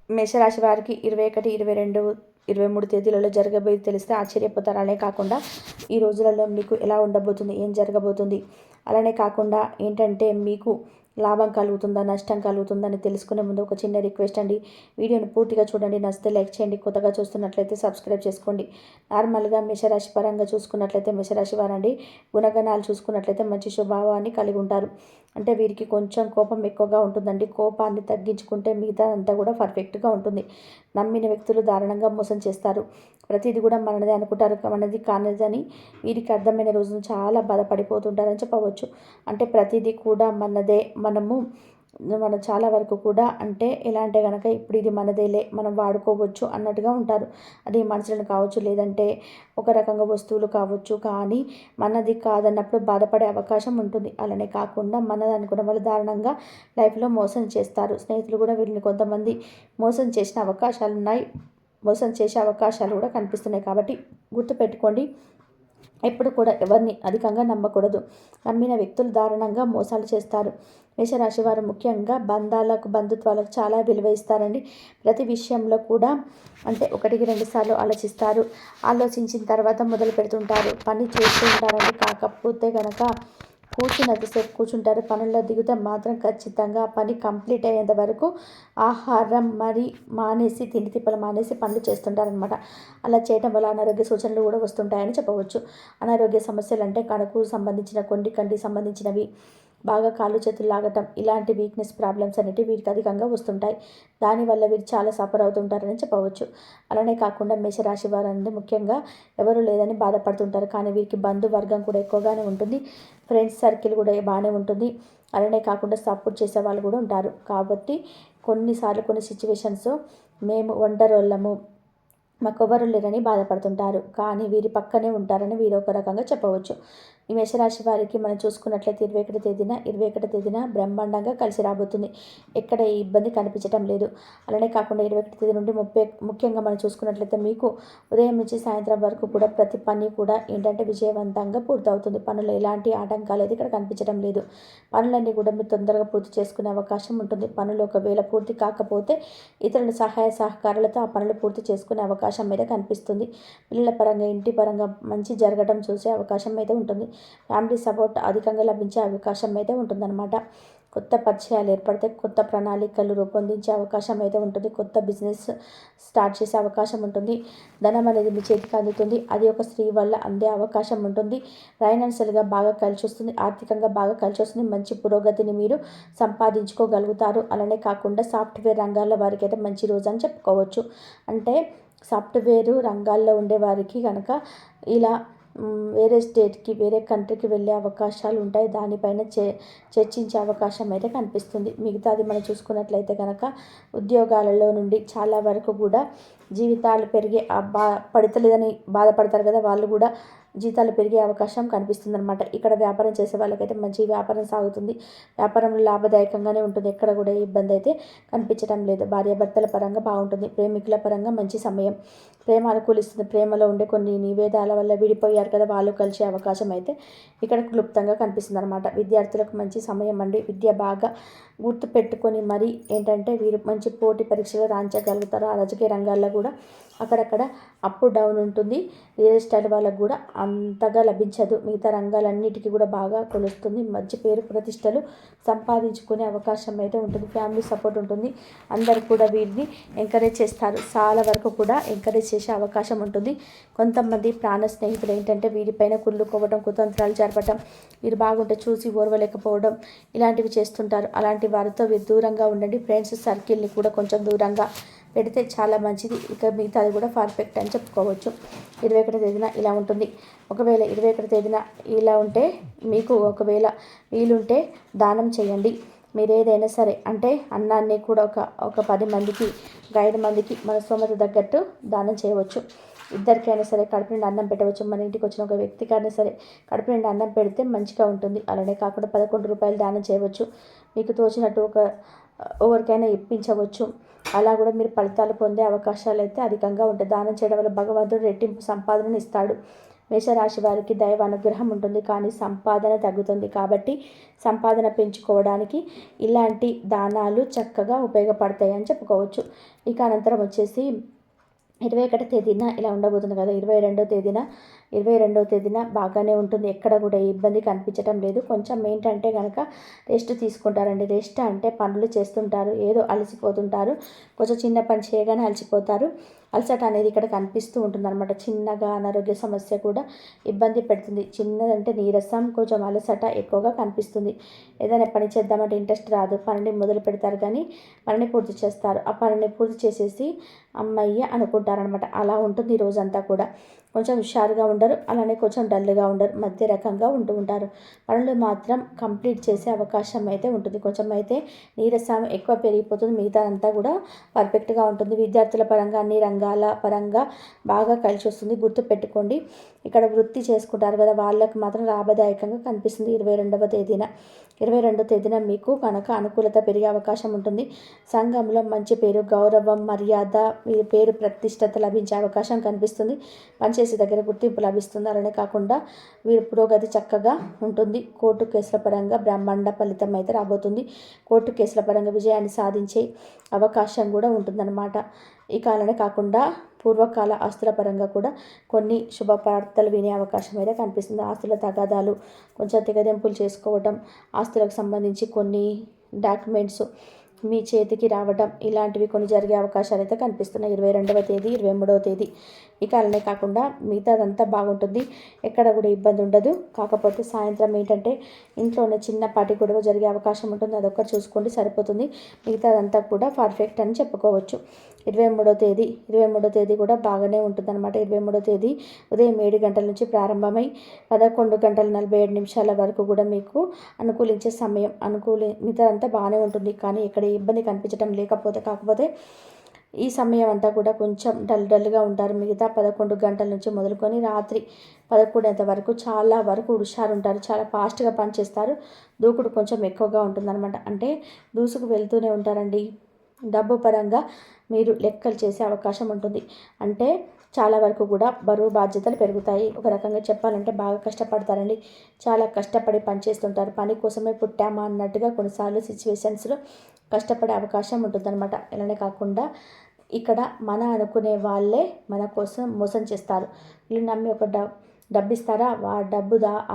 మేషరాశి వారికి 21, 22, 23 తేదీలలో జరగబోయేది తెలిస్తే ఆశ్చర్యపోతారు. అలానే కాకుండా ఈ రోజులలో మీకు ఎలా ఉండబోతుంది, ఏం జరగబోతుంది, అలానే కాకుండా ఏంటంటే మీకు లాభం కలుగుతుందా, నష్టం కలుగుతుందా అని తెలుసుకునే ముందు ఒక చిన్న రిక్వెస్ట్ అండి. వీడియోని పూర్తిగా చూడండి, నచ్చితే లైక్ చేయండి, కొత్తగా చూస్తున్నట్లయితే సబ్స్క్రైబ్ చేసుకోండి. నార్మల్గా మేషరాశి పరంగా చూసుకున్నట్లయితే మేషరాశి వారండి గుణగణాలు చూసుకున్నట్లయితే మంచి స్వభావాన్ని కలిగి ఉంటారు. అంటే వీరికి కొంచెం కోపం ఎక్కువగా ఉంటుందండి. కోపాన్ని తగ్గించుకుంటే మిగతా అంతా కూడా పర్ఫెక్ట్గా ఉంటుంది. నమ్మిన వ్యక్తులు దారుణంగా మోసం చేస్తారు. ప్రతిదీ కూడా మనదే అనుకుంటారు, మనది కానిదని వీరికి అర్థమైన రోజున చాలా బాధపడిపోతుంటారని చెప్పవచ్చు. అంటే ప్రతిదీ కూడా మనదే, మనం చాలా వరకు కూడా అంటే ఎలా అంటే కనుక ఇప్పుడు ఇది మనదేలే, మనం వాడుకోవచ్చు అన్నట్టుగా ఉంటారు. అది మనుషులను కావచ్చు, లేదంటే ఒక రకంగా వస్తువులు కావచ్చు. కానీ మనది కాదన్నప్పుడు బాధపడే అవకాశం ఉంటుంది. అలానే కాకుండా మనది అనుకున్న వాళ్ళు దారుణంగా లైఫ్లో మోసం చేస్తారు. స్నేహితులు కూడా వీళ్ళని కొంతమంది మోసం చేసిన అవకాశాలు ఉన్నాయి, మోసం చేసే అవకాశాలు కూడా కనిపిస్తున్నాయి. కాబట్టి గుర్తుపెట్టుకోండి, ఎప్పుడు కూడా ఎవరిని అధికంగా నమ్మకూడదు. నమ్మిన వ్యక్తులు దారుణంగా మోసాలు చేస్తారు. మేషరాశి వారు ముఖ్యంగా బంధుత్వాలకు చాలా విలువ ఇస్తారండి. ప్రతి విషయంలో కూడా అంటే 1-2 సార్లు ఆలోచిస్తారు. ఆలోచించిన తర్వాత మొదలు పెడుతుంటారు, పని చేస్తూ ఉంటారండి. కాకపోతే కనుక కూర్చున్నంతసేపు కూర్చుంటారు, పనుల్లో దిగితే మాత్రం ఖచ్చితంగా ఆ పని కంప్లీట్ అయ్యేంత వరకు ఆహారం మరి మానేసి, తిండి తిప్పలు మానేసి పనులు చేస్తుంటారనమాట. అలా చేయడం వల్ల అనారోగ్య సూచనలు కూడా వస్తుంటాయని చెప్పవచ్చు. అనారోగ్య సమస్యలు అంటే కడుపుకు సంబంధించిన, కంటికి సంబంధించినవి, బాగా కాళ్ళు చేతులు లాగటం, ఇలాంటి వీక్నెస్ ప్రాబ్లమ్స్ అనేటివి వీరికి అధికంగా వస్తుంటాయి. దానివల్ల వీరు చాలా సఫర్ అవుతుంటారని చెప్పవచ్చు. అలానే కాకుండా మేషరాశి వారందరూ ముఖ్యంగా ఎవరు లేదని బాధపడుతుంటారు. కానీ వీరికి బంధువర్గం కూడా ఎక్కువగానే ఉంటుంది. ఫ్రెండ్స్ సర్కిల్ కూడా బాగానే ఉంటుంది. అలానే కాకుండా సపోర్ట్ చేసే వాళ్ళు కూడా ఉంటారు. కాబట్టి కొన్నిసార్లు కొన్ని సిచ్యువేషన్స్ మేము ఒంటరోళ్ళము, మాకెవ్వరు లేరని బాధపడుతుంటారు. కానీ వీరి పక్కనే ఉంటారని వీరు ఒక రకంగా చెప్పవచ్చు. ఈ మేషరాశి వారికి మనం చూసుకున్నట్లయితే 21 తేదీన బ్రహ్మాండంగా కలిసి రాబోతుంది. ఎక్కడ ఏ ఇబ్బంది కనిపించడం లేదు. అలానే కాకుండా 21 తేదీ నుండి 30 ముఖ్యంగా మనం చూసుకున్నట్లయితే మీకు ఉదయం నుంచి సాయంత్రం వరకు కూడా ప్రతి పని కూడా ఏంటంటే విజయవంతంగా పూర్తవుతుంది. పనులు ఎలాంటి ఆటంకాలు అయితే ఇక్కడ కనిపించడం లేదు. పనులన్నీ కూడా మీరు తొందరగా పూర్తి చేసుకునే అవకాశం ఉంటుంది. పనులు ఒకవేళ పూర్తి కాకపోతే ఇతరుల సహాయ సహకారాలతో ఆ పనులు పూర్తి చేసుకునే అవకాశం అయితే కనిపిస్తుంది. పిల్లల పరంగా, ఇంటి పరంగా మంచి జరగడం చూసే అవకాశం అయితే ఉంటుంది. ఫ్యామిలీ సపోర్ట్ అధికంగా లభించే అవకాశం అయితే ఉంటుందన్నమాట. కొత్త పరిచయాలు ఏర్పడితే, కొత్త ప్రణాళికలు రూపొందించే అవకాశం అయితే ఉంటుంది. కొత్త బిజినెస్ స్టార్ట్ చేసే అవకాశం ఉంటుంది. ధనం అనేది మీ చేతికి అందుతుంది. అది ఒక స్త్రీ వల్ల అందే అవకాశం ఉంటుంది. ఫైనాన్షియల్గా బాగా కలిసి వస్తుంది, ఆర్థికంగా బాగా కలిసి వస్తుంది. మంచి పురోగతిని మీరు సంపాదించుకోగలుగుతారు. అలానే కాకుండా సాఫ్ట్వేర్ రంగాల్లో వారికి అయితే మంచి రోజు అని చెప్పుకోవచ్చు. అంటే సాఫ్ట్వేరు రంగాల్లో ఉండేవారికి కనుక ఇలా వేరే స్టేట్కి, వేరే కంట్రీకి వెళ్ళే అవకాశాలు ఉంటాయి. దానిపైన చర్చించే అవకాశం అయితే కనిపిస్తుంది. మిగతాది మనం చూసుకున్నట్లయితే కనుక ఉద్యోగాలలో నుండి చాలా వరకు కూడా జీవితాలు పెరిగే పడతలేదని బాధపడతారు కదా, వాళ్ళు కూడా జీతాలు పెరిగే అవకాశం కనిపిస్తుందన్నమాట. ఇక్కడ వ్యాపారం చేసే వాళ్ళకైతే మంచి వ్యాపారం సాగుతుంది. వ్యాపారంలో లాభదాయకంగానే ఉంటుంది. ఎక్కడ కూడా ఇబ్బంది అయితే కనిపించడం లేదు. భార్యాభర్తల పరంగా బాగుంటుంది. ప్రేమికుల పరంగా మంచి సమయం, ప్రేమ అనుకూలిస్తుంది. ప్రేమలో ఉండే కొన్ని నివేదాల వల్ల విడిపోయారు కదా, వాళ్ళు కలిసే అవకాశం అయితే ఇక్కడ క్లుప్తంగా కనిపిస్తుంది అనమాట. విద్యార్థులకు మంచి సమయం అండి. విద్య బాగా గుర్తు పెట్టుకొని మరి ఏంటంటే వీరు మంచి పోటీ పరీక్షలు రాణించగలుగుతారు. ఆ రాజకీయ రంగాల్లో కూడా అక్కడక్కడ అప్ డౌన్ ఉంటుంది. రియల్ ఎస్టేట్ వాళ్ళకు కూడా అంతగా లభించదు. మిగతా రంగాలన్నిటికీ కూడా బాగా కొలుస్తుంది. మంచి పేరు ప్రతిష్టలు సంపాదించుకునే అవకాశం అయితే ఉంటుంది. ఫ్యామిలీ సపోర్ట్ ఉంటుంది. అందరు కూడా వీరిని ఎంకరేజ్ చేస్తారు. చాలా వరకు కూడా ఎంకరేజ్ చేసే అవకాశం ఉంటుంది. కొంతమంది ప్రాణ స్నేహితులు ఏంటంటే వీరిపైన కుళ్ళుకోవడం, కుతంత్రాలు జరపడం, వీరు బాగుంటే చూసి ఓర్వలేకపోవడం, ఇలాంటివి చేస్తుంటారు. అలాంటి వారితో వీరు దూరంగా ఉండండి. ఫ్రెండ్స్ సర్కిల్ని కూడా కొంచెం దూరంగా పెడితే చాలా మంచిది. ఇక మిగతాది కూడా పర్ఫెక్ట్ అని చెప్పుకోవచ్చు. 21 తేదీన ఇలా ఉంటుంది. ఒకవేళ 21 తేదీన ఇలా ఉంటే మీకు ఒకవేళ వీలుంటే దానం చేయండి. మీరు ఏదైనా సరే అంటే అన్నాన్ని కూడా ఒక 10 మందికి, ఒక 5 మందికి మన స్తోమత తగ్గట్టు దానం చేయవచ్చు. ఇద్దరికైనా సరే కడుపు నిండా అన్నం పెట్టవచ్చు. మన ఇంటికి వచ్చిన ఒక వ్యక్తికైనా సరే కడుపు నిండా అన్నం పెడితే మంచిగా ఉంటుంది. అలానే కాకుండా 11 రూపాయలు దానం చేయవచ్చు. మీకు తోచినట్టు ఎవరికైనా ఇప్పించవచ్చు. అలా కూడా మీరు ఫలితాలు పొందే అవకాశాలు అయితే అధికంగా ఉంటాయి. దానం చేయడం వల్ల భగవంతుడు రెట్టింపు సంపాదనను ఇస్తాడు. మేషరాశి వారికి దైవ అనుగ్రహం ఉంటుంది, కానీ సంపాదన తగ్గుతుంది. కాబట్టి సంపాదన పెంచుకోవడానికి ఇలాంటి దానాలు చక్కగా ఉపయోగపడతాయి అని చెప్పుకోవచ్చు. ఇక అనంతరం వచ్చేసి 21వ తేదీన ఇలా ఉండబోతుంది కదా. 22వ తేదీన బాగానే ఉంటుంది. ఎక్కడ కూడా ఇబ్బంది కనిపించడం లేదు. కొంచెం ఏంటంటే కనుక రెస్ట్ తీసుకుంటారండి. రెస్ట్ అంటే పనులు చేస్తుంటారు, ఏదో అలసిపోతుంటారు. కొంచెం చిన్న పని చేయగానే అలసిపోతారు. అలసట అనేది ఇక్కడ కనిపిస్తూ ఉంటుందన్నమాట. చిన్నగా అనారోగ్య సమస్య కూడా ఇబ్బంది పెడుతుంది. చిన్నదంటే నీరసం, కొంచెం అలసట ఎక్కువగా కనిపిస్తుంది. ఏదైనా పని చేద్దామంటే ఇంట్రెస్ట్ రాదు. పనిని మొదలు పెడతారు కానీ పనిని పూర్తి చేస్తారు. ఆ పనిని పూర్తి చేసేసి అమ్మయ్య అనుకుంటారనమాట. అలా ఉంటుంది ఈ రోజంతా కూడా. కొంచెం హుషారుగా ఉండరు, అలానే కొంచెం డల్గా ఉండరు, మధ్య రకంగా ఉంటూ ఉంటారు. పనులు మాత్రం కంప్లీట్ చేసే అవకాశం అయితే ఉంటుంది. కొంచెం అయితే నీరసం ఎక్కువ పెరిగిపోతుంది. మిగతా అంతా కూడా పర్ఫెక్ట్గా ఉంటుంది. విద్యార్థుల పరంగా అన్ని రంగాల పరంగా బాగా కలిసి వస్తుంది. గుర్తుపెట్టుకోండి, ఇక్కడ వృత్తి చేసుకుంటారు కదా, వాళ్ళకి మాత్రం లాభదాయకంగా కనిపిస్తుంది. 22వ తేదీన మీకు కనుక అనుకూలత పెరిగే అవకాశం ఉంటుంది. సంఘంలో మంచి పేరు, గౌరవం, మర్యాద, మీ పేరు ప్రతిష్టత లభించే అవకాశం కనిపిస్తుంది. పనిచేసే దగ్గర గుర్తింపు లభిస్తుంది. అలానే కాకుండా వీరి పురోగతి చక్కగా ఉంటుంది. కోర్టు కేసుల పరంగా బ్రహ్మాండ ఫలితం అయితే రాబోతుంది. కోర్టు కేసుల పరంగా విజయాన్ని సాధించే అవకాశం కూడా ఉంటుందన్నమాట. ఈ కాలనే కాకుండా పూర్వకాల ఆస్తుల పరంగా కూడా కొన్ని శుభవార్తలు వినే అవకాశం అయితే కనిపిస్తుంది. ఆస్తుల తగాదాలు, కొంచెం తెగదెంపులు చేసుకోవడం, ఆస్తులకు సంబంధించి కొన్ని డాక్యుమెంట్స్ మీ చేతికి రావడం, ఇలాంటివి కొన్ని జరిగే అవకాశాలు అయితే కనిపిస్తున్నాయి. 22వ తేదీ, 23వ తేదీ. ఇక అలానే కాకుండా మిగతాదంతా బాగుంటుంది. ఎక్కడ కూడా ఇబ్బంది ఉండదు. కాకపోతే సాయంత్రం ఏంటంటే ఇంట్లోనే చిన్నపాటి గొడవ జరిగే అవకాశం ఉంటుంది. అదొక్కటి చూసుకోండి, సరిపోతుంది. మిగతాదంతా కూడా పర్ఫెక్ట్ అని చెప్పుకోవచ్చు. 23వ తేదీ కూడా బాగానే ఉంటుందన్నమాట. 23వ తేదీ ఉదయం 7 గంటల నుంచి ప్రారంభమై 11 గంటల 47 నిమిషాల వరకు కూడా మీకు అనుకూలించే సమయం. మిగతాదంతా బాగానే ఉంటుంది, కానీ ఇక్కడ ఇబ్బంది కనిపించడం కాకపోతే ఈ సమయం అంతా కూడా కొంచెం డల్గా ఉంటారు. మిగతా 11 గంటల నుంచి మొదలుకొని రాత్రి 11 వరకు చాలా వరకు హుషారుంటారు. చాలా ఫాస్ట్గా పనిచేస్తారు. దూకుడు కొంచెం ఎక్కువగా ఉంటుందన్నమాట. అంటే దూసుకు వెళ్తూనే ఉంటారండి. డబ్బు పరంగా మీరు లెక్కలు చేసే అవకాశం ఉంటుంది. అంటే చాలా వరకు కూడా బరువు బాధ్యతలు పెరుగుతాయి. ఒక రకంగా చెప్పాలంటే బాగా కష్టపడతారండి. చాలా కష్టపడి పనిచేస్తుంటారు. పని కోసమే పుట్టామా అన్నట్టుగా కొన్నిసార్లు సిచ్యువేషన్స్లో కష్టపడే అవకాశం ఉంటుందన్నమాట. ఇలానే కాకుండా ఇక్కడ మన అనుకునే వాళ్ళే మన కోసం మోసం చేస్తారు. వీళ్ళు నమ్మి ఒక డబ్బు ఇస్తారా,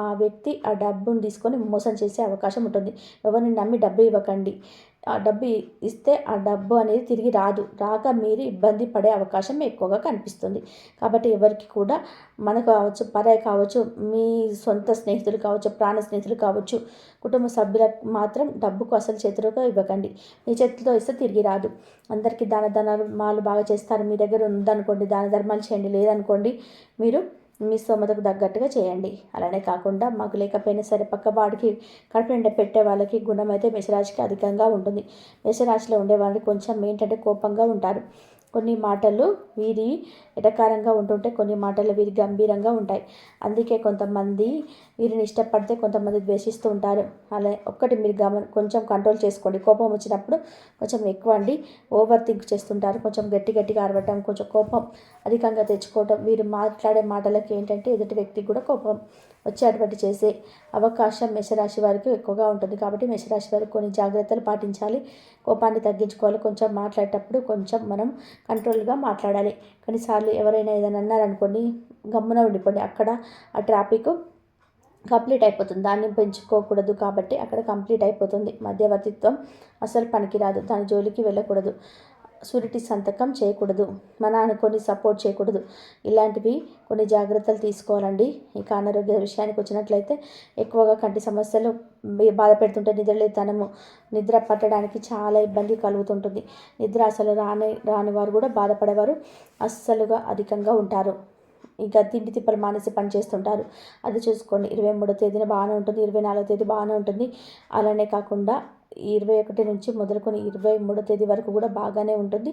ఆ వ్యక్తి ఆ డబ్బును తీసుకొని మోసం చేసే అవకాశం ఉంటుంది. ఎవరిని నమ్మి డబ్బు ఇవ్వకండి. ఆ డబ్బు ఇస్తే ఆ డబ్బు అనేది తిరిగి రాక మీరు ఇబ్బంది పడే అవకాశం ఎక్కువగా కనిపిస్తుంది. కాబట్టి ఎవరికి కూడా మనకు కావచ్చు, పరాయి కావచ్చు, మీ సొంత స్నేహితులు కావచ్చు, ప్రాణ స్నేహితులు కావచ్చు, కుటుంబ సభ్యులకు మాత్రం డబ్బుకు అసలు చేతులుగా ఇవ్వకండి. మీ చేతితో ఇస్తే తిరిగి రాదు. అందరికీ దాన ధర్మాలు బాగా చేస్తారు. మీ దగ్గర ఉందనుకోండి, దాన ధర్మాలు చేయండి. లేదనుకోండి, మీరు మీ స్తోమతకు తగ్గట్టుగా చేయండి. అలానే కాకుండా మాకు లేకపోయినా సరే పక్కవాడికి కడుపు నిండా పెట్టే వాళ్ళకి గుణం అయితే మేషరాశికి అధికంగా ఉంటుంది. మేషరాశిలో ఉండే వాళ్ళకి కొంచెం ఏంటంటే కోపంగా ఉంటారు. కొన్ని మాటలు వీరి ఎటకారంగా ఉంటుంటే, కొన్ని మాటలు వీరి గంభీరంగా ఉంటాయి. అందుకే కొంతమంది వీరిని ఇష్టపడితే కొంతమంది ద్వేషిస్తూ ఉంటారు. అలా ఒక్కటి మీరు కొంచెం కంట్రోల్ చేసుకోండి. కోపం వచ్చినప్పుడు కొంచెం ఎక్కువ ఓవర్ థింక్ చేస్తుంటారు. కొంచెం గట్టిగా అరవటం, కొంచెం కోపం అధికంగా తెచ్చుకోవటం. వీరు మాట్లాడే మాటలకి ఏంటంటే ఎదుటి వ్యక్తికి కూడా కోపం వచ్చేటువంటి చేసే అవకాశం మేషరాశి వారికి ఎక్కువగా ఉంటుంది. కాబట్టి మేషరాశి వారికి కొన్ని జాగ్రత్తలు పాటించాలి. కోపాన్ని తగ్గించుకోవాలి. కొంచెం మాట్లాడేటప్పుడు కొంచెం మనం కంట్రోల్గా మాట్లాడాలి. కొన్నిసార్లు ఎవరైనా ఏదైనా అన్నారనుకోండి, గమ్మున ఉండిపోండి. అక్కడ ఆ ట్రాఫిక్ కంప్లీట్ అయిపోతుంది. దాన్ని పెంచుకోకూడదు. కాబట్టి అక్కడ కంప్లీట్ అయిపోతుంది. మధ్యవర్తిత్వం అసలు పనికిరాదు. దాని జోలికి వెళ్ళకూడదు. సూరిటీ సంతకం చేయకూడదు. మన అనుకొని సపోర్ట్ చేయకూడదు. ఇలాంటివి కొన్ని జాగ్రత్తలు తీసుకోవాలండి. ఇక అనారోగ్య విషయానికి వచ్చినట్లయితే ఎక్కువగా కంటి సమస్యలు బాధ పెడుతుంటే నిద్ర పట్టడానికి చాలా ఇబ్బంది కలుగుతుంటుంది. నిద్ర అసలు రాని వారు కూడా బాధపడేవారు అస్సలుగా అధికంగా ఉంటారు. ఇంకా తిండి తిప్పలు మానేసి పని చేస్తుంటారు. అది చూసుకోండి. 23వ తేదీన బాగానే ఉంటుంది. 24వ తేదీ బాగానే ఉంటుంది. అలానే కాకుండా 21 నుంచి మొదలుకొని 23వ తేదీ వరకు కూడా బాగానే ఉంటుంది.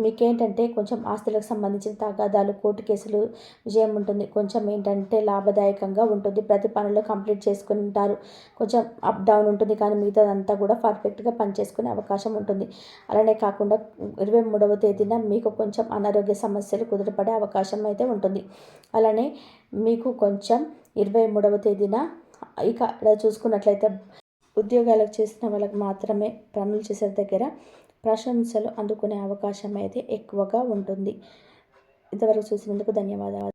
మీకేంటంటే కొంచెం ఆస్తులకు సంబంధించిన తగాదాలు, కోర్టు కేసులు విజయం ఉంటుంది. కొంచెం ఏంటంటే లాభదాయకంగా ఉంటుంది. ప్రతి పనులు కంప్లీట్ చేసుకుంటారు. కొంచెం అప్ డౌన్ ఉంటుంది, కానీ మిగతాదంతా కూడా పర్ఫెక్ట్గా పనిచేసుకునే అవకాశం ఉంటుంది. అలానే కాకుండా 23వ తేదీన మీకు కొంచెం అనారోగ్య సమస్యలు కుదుటపడే అవకాశం అయితే ఉంటుంది. అలానే మీకు కొంచెం 23వ తేదీన ఇక్కడ చూసుకున్నట్లయితే ఉద్యోగాలకు చేసిన వాళ్ళకి మాత్రమే పనులు చేసే దగ్గర ప్రశంసలు అందుకునే అవకాశం అయితే ఎక్కువగా ఉంటుంది. ఇంతవరకు చూసినందుకు ధన్యవాదాలు.